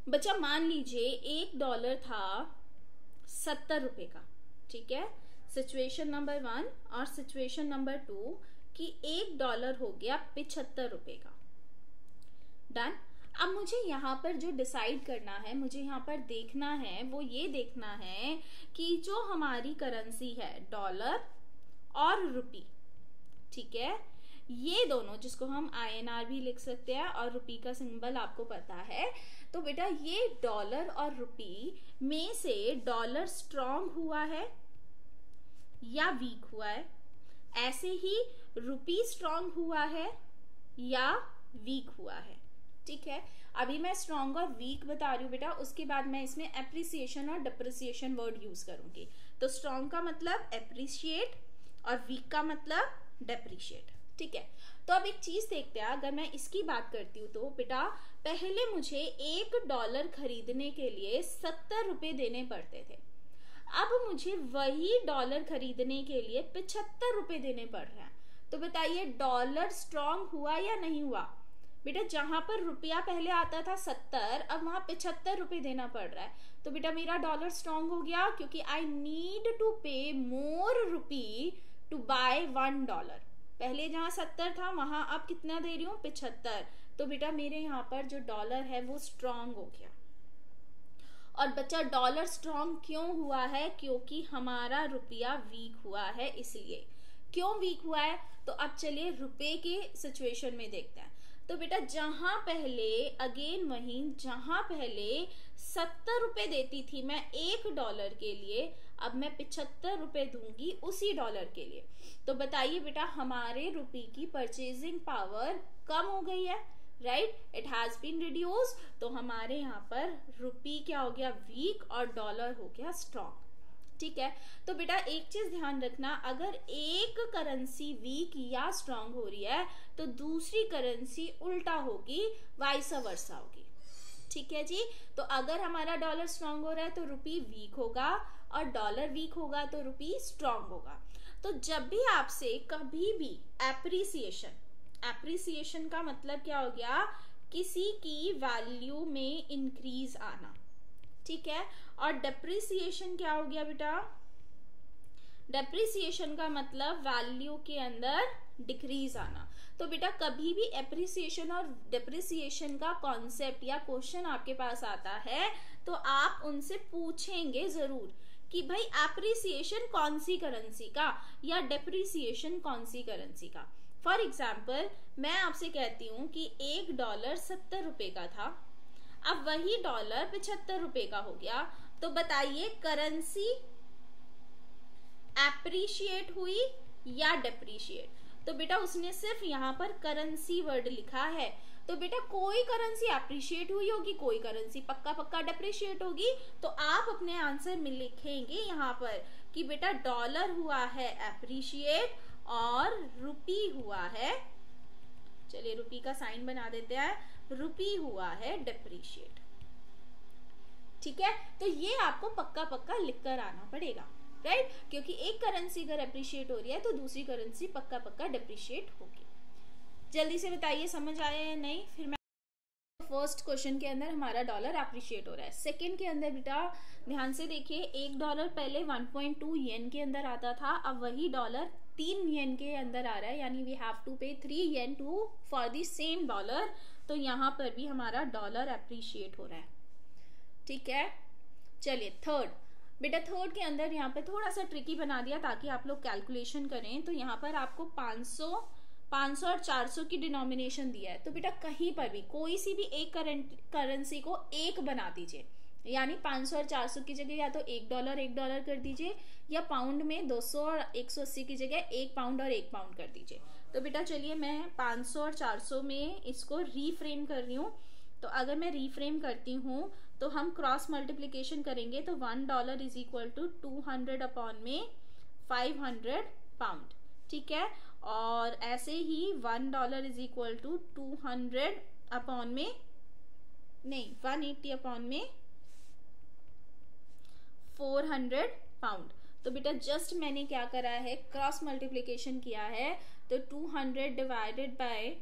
बच्चा मान लीजिए $1 था 70 रुपए का, ठीक है, सिचुएशन नंबर 1। और सिचुएशन नंबर 2 कि $1 हो गया 75 रुपए का। डन। अब मुझे यहाँ पर जो डिसाइड करना है, मुझे यहाँ पर देखना है, वो ये देखना है कि जो हमारी करेंसी है डॉलर और रुपी, ठीक है, ये दोनों, जिसको हम INR भी लिख सकते हैं और रुपी का सिंबल आपको पता है, तो बेटा ये डॉलर और रुपी में से डॉलर स्ट्रॉन्ग हुआ है या वीक हुआ है, ऐसे ही रुपी स्ट्रॉन्ग हुआ है या वीक हुआ है, ठीक है। अभी मैं स्ट्रॉन्ग और वीक बता रही हूँ बेटा, उसके बाद मैं इसमें एप्रिसिएशन और डिप्रिसिएशन वर्ड यूज करूंगी। तो स्ट्रॉन्ग का मतलब एप्रिशिएट और वीक का मतलब डेप्रिशिएट, ठीक है। तो अब एक चीज देखते हैं, अगर मैं इसकी बात करती हूँ तो बेटा पहले मुझे $1 खरीदने के लिए 70 रुपए देने पड़ते थे। अब मुझे वही डॉलर खरीदने के लिए 75 रुपए देने पड़ रहे हैं। तो बताइए डॉलर स्ट्रॉन्ग हुआ या नहीं हुआ? बेटा जहां पर रुपया पहले आता था 70, अब वहां 75 रुपए देना पड़ रहा है, तो बेटा मेरा डॉलर स्ट्रॉन्ग हो गया, क्योंकि आई नीड टू पे मोर रुपी टू बाय $1। पहले जहां 70 था वहां अब कितना दे रही हूँ? 75। तो बेटा मेरे यहाँ पर जो डॉलर है वो स्ट्रॉन्ग हो गया। और बच्चा डॉलर स्ट्रॉन्ग क्यों हुआ है? क्योंकि हमारा रुपया वीक हुआ है, इसलिए। क्यों वीक हुआ है? तो अब चलिए रुपए के सिचुएशन में देखते हैं। तो बेटा जहां पहले, अगेन वहीं, जहां पहले 70 रुपए देती थी मैं $1 के लिए, अब मैं 75 रुपए दूंगी उसी डॉलर के लिए। तो बताइए बेटा हमारे रुपये की परचेजिंग पावर कम हो गई है, right, it has been reduce. तो हमारे यहाँ पर रुपी क्या हो गया? वीक, और डॉलर हो गया स्ट्रॉन्ग, ठीक है। तो बेटा एक चीज ध्यान रखना, अगर एक करेंसी वीक या स्ट्रांग हो रही है तो दूसरी करेंसी उल्टा होगी, वाइस वर्सा होगी, ठीक है जी। तो अगर हमारा डॉलर स्ट्रांग हो रहा है तो रुपी वीक होगा, और डॉलर वीक होगा तो रुपी स्ट्रांग होगा। तो जब भी आपसे कभी भी एप्रिसिएशन, एप्रिसिएशन का मतलब क्या हो गया? किसी की वैल्यू में इंक्रीज आना, ठीक है। और डेप्रिसिएशन क्या हो गया बेटा? डेप्रिसिएशन का मतलब वैल्यू के अंदर डिक्रीज आना। तो बेटा कभी भी एप्रिसिएशन और डेप्रिसिएशन का कॉन्सेप्ट या क्वेश्चन आपके पास आता है तो आप उनसे पूछेंगे जरूर कि भाई एप्रिसिएशन कौन सी करेंसी का या डेप्रिसिएशन कौन सी करेंसी का। फॉर एग्जाम्पल मैं आपसे कहती हूं कि $1 70 रुपए का था, अब वही डॉलर 75 रुपए का हो गया, तो बताइए करेंसी एप्रिशिएट हुई या डेप्रिशिएट? तो बेटा उसने सिर्फ यहाँ पर करेंसी वर्ड लिखा है, तो बेटा कोई करेंसी एप्रिशिएट हुई होगी, कोई करेंसी पक्का पक्का डेप्रिशिएट होगी। तो आप अपने आंसर में लिखेंगे यहाँ पर कि बेटा डॉलर हुआ है एप्रिशिएट और रुपी हुआ है, चलिए रुपी का साइन बना देते हैं, रुपी हुआ है डेप्रिशिएट, ठीक है। तो ये आपको पक्का पक्का लिख कर आना पड़ेगा, राइट, क्योंकि एक करेंसी अगर एप्रिशिएट हो रही है तो दूसरी करेंसी पक्का पक्का डेप्रिशिएट होगी। जल्दी से बताइए समझ आया या नहीं? फिर मैं फर्स्ट क्वेश्चन के अंदर हमारा डॉलर एप्रिशिएट हो रहा है। सेकंड के अंदर बेटा ध्यान से देखिए, $1 पहले 1.2 येन के अंदर आता था, अब वही डॉलर 3 येन के अंदर आ रहा है, यानी we have to pay 3 yen too for the same dollar. तो यहाँ पर भी हमारा डॉलर एप्रिशिएट हो रहा है, ठीक है। चलिए थर्ड, बेटा थर्ड के अंदर यहाँ पे थोड़ा सा ट्रिकी बना दिया ताकि आप लोग कैलकुलेशन करें। तो यहाँ पर आपको 500 और 400 की डिनोमिनेशन दिया है, तो बेटा कहीं पर भी कोई सी भी एक करेंसी को एक बना दीजिए, यानी 500 और 400 की जगह या तो $1 कर दीजिए, या पाउंड में 200 और 180 की जगह 1 पाउंड और 1 पाउंड कर दीजिए। तो बेटा चलिए मैं 500 और 400 में इसको रीफ्रेम कर रही हूँ। तो अगर मैं रीफ्रेम करती हूँ तो हम क्रॉस मल्टीप्लीकेशन करेंगे, तो $1 इज इक्वल टू 200 अपॉन में 500 पाउंड, ठीक है। और ऐसे ही $1 इज इक्वल टू 200 अपॉन में, नहीं 180 अपॉन में 400 पाउंड। तो बेटा जस्ट मैंने क्या करा है, क्रॉस मल्टीप्लीकेशन किया है, तो 200 divided by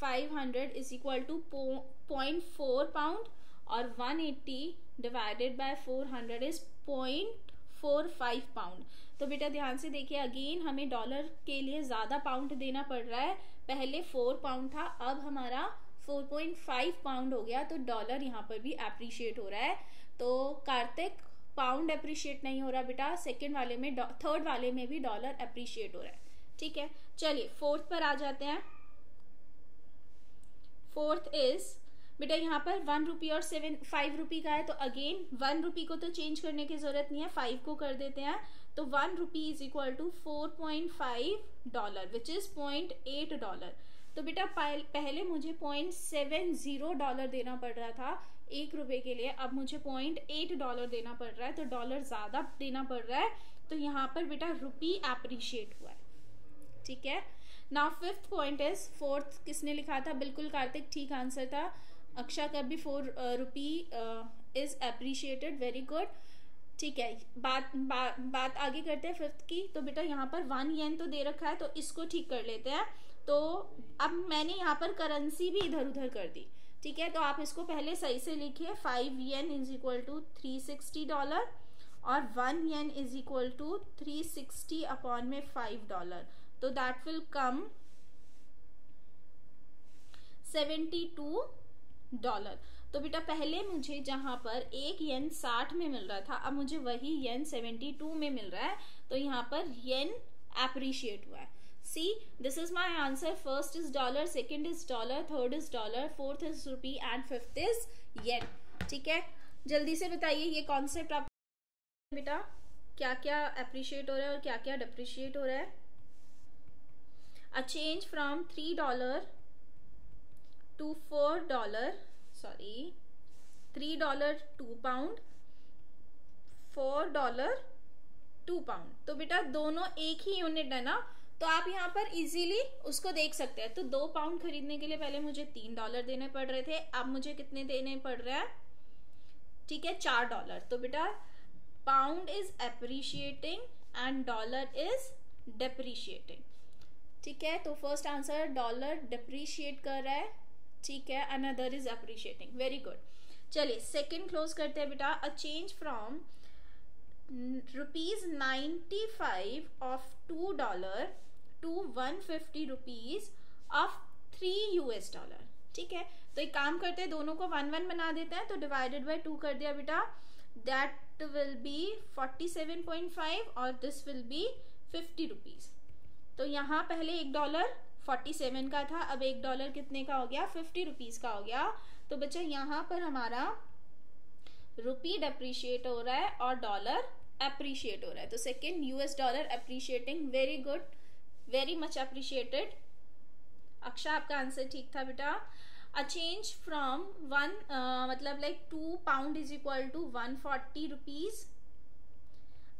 500 is equal to 0.4 pound और 180 डिवाइडेड बाय 400 इज 0.45 पाउंड। तो बेटा ध्यान से देखिए, अगेन हमें डॉलर के लिए ज्यादा पाउंड देना पड़ रहा है। पहले 4 पाउंड था, अब हमारा 4.5 पाउंड हो गया, तो डॉलर यहाँ पर भी एप्रिशिएट हो रहा है। तो कार्तिक, पाउंड एप्रिशिएट नहीं हो रहा बेटा, सेकंड वाले में, थर्ड वाले में भी डॉलर एप्रिशिएट हो रहा है। ठीक है, चलिए फोर्थ पर आ जाते हैं। फोर्थ इज बेटा यहाँ पर 1 रुपी और 5 रुपी का है, तो अगेन 1 रुपी को तो चेंज करने की जरूरत नहीं है, 5 को कर देते हैं। तो 1 rupee is equal to 4.5 dollar which is 0.8 dollar. तो बेटा पहले मुझे 0.70 डॉलर देना पड़ रहा था 1 रुपए के लिए, अब मुझे 0.8 डॉलर देना पड़ रहा है, तो डॉलर ज्यादा देना पड़ रहा है। तो यहाँ पर बेटा रुपी एप्रिशिएट हुआ है। ठीक है, now fifth point is, fourth किसने लिखा था? बिल्कुल कार्तिक, ठीक आंसर था। अक्षा का भी 4 रुपी इज एप्रिशिएटेड, वेरी गुड। ठीक है, बात आगे करते हैं फिफ्थ की। तो बेटा यहाँ पर 1 येन तो दे रखा है, तो इसको ठीक कर लेते हैं। तो अब मैंने यहाँ पर करेंसी भी इधर उधर कर दी। ठीक है, तो आप इसको पहले सही से लिखिए। 5 येन इज इक्वल टू 360 डॉलर और 1 येन इज इक्वल टू 360 अपॉन में 5 डॉलर, तो दैट विल कम 72 डॉलर। तो बेटा पहले मुझे जहां पर 1 येन 60 में मिल रहा था, अब मुझे वही येन 72 में मिल रहा है, तो यहाँ पर येन एप्रिशिएट हुआ है। See, this is my answer. First is dollar, second is dollar, third is dollar, fourth is rupee and fifth is yen. ठीक है, जल्दी से बताइए ये कॉन्सेप्ट आप बेटा क्या क्या एप्रिशिएट हो रहा है और क्या क्या डिप्रिशिएट हो रहा है। अ change from $3 to $4, sorry $3 2 pound, $4 2 pound. तो बेटा दोनों एक ही यूनिट है ना, तो आप यहाँ पर इजीली उसको देख सकते हैं। तो 2 पाउंड खरीदने के लिए पहले मुझे $3 देने पड़ रहे थे, अब मुझे कितने देने पड़ रहे हैं? ठीक है, $4। तो बेटा pound is appreciating and dollar is depreciating. ठीक है, तो फर्स्ट आंसर डॉलर डिप्रिशिएट कर रहा है। ठीक है, another is appreciating, very good. चलिए सेकंड क्लोज करते हैं बेटा। A change from ₹95 of $2 to 150 rupees of $3। ठीक है, तो एक काम करते हैं, दोनों को 1 बना देते हैं, तो डिवाइडेड बाय 2 कर दिया बेटा, दैट विल बी 47.5 और दिस विल बी 50 रुपीज। तो यहाँ पहले $1 47 का था, अब $1 कितने का हो गया? 50 रुपीज का हो गया। तो बच्चा यहाँ पर हमारा रुपी डेप्रिशिएट हो रहा है और डॉलर एप्रिशिएट हो रहा है। तो second US dollar appreciating, very good, very much appreciated. Aksha आपका आंसर ठीक था बेटा। A change from 2 pound is equal to 140 rupees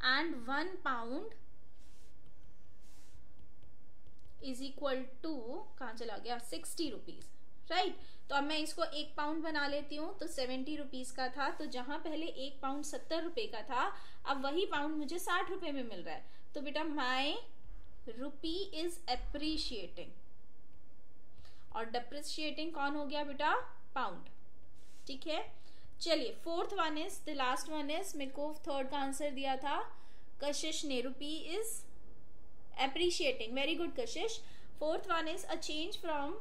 and 1 pound is equal to, कहाँ चला गया? 60 रुपीज, राइट। तो अब मैं इसको 1 पाउंड बना लेती हूँ। तो 70 रुपीज का था, तो जहां पहले 1 पाउंड 70 रुपए का था, अब वही पाउंड मुझे 60 रुपए में मिल रहा है। तो बेटा माई रुपी इज एप्रिशिएटिंग और डेप्रिशिएटिंग कौन हो गया बेटा? पाउंड। ठीक है, चलिए fourth one is the last one is, मेरे को थर्ड का आंसर दिया था कशिश ने, rupee is appreciating, very good Kashish. Fourth one is a change from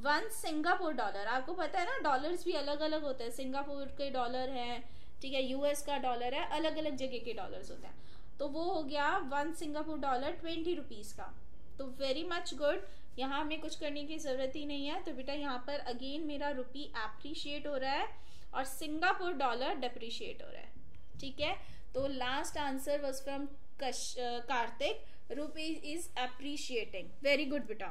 1 Singapore dollar. आपको पता है ना डॉलर्स भी अलग अलग होते हैं, सिंगापुर के डॉलर है, ठीक है, US का डॉलर है, अलग अलग जगह के डॉलर्स होते हैं। तो वो हो गया 1 सिंगापुर डॉलर 20 रुपीज का। तो वेरी मच गुड, यहाँ हमें कुछ करने की जरूरत ही नहीं है। तो बेटा यहाँ पर अगेन मेरा रुपी एप्रिशिएट हो रहा है और सिंगापुर डॉलर डेप्रिशिएट हो रहा है। ठीक है, तो last answer was from Kartik, rupee is appreciating, very good बेटा।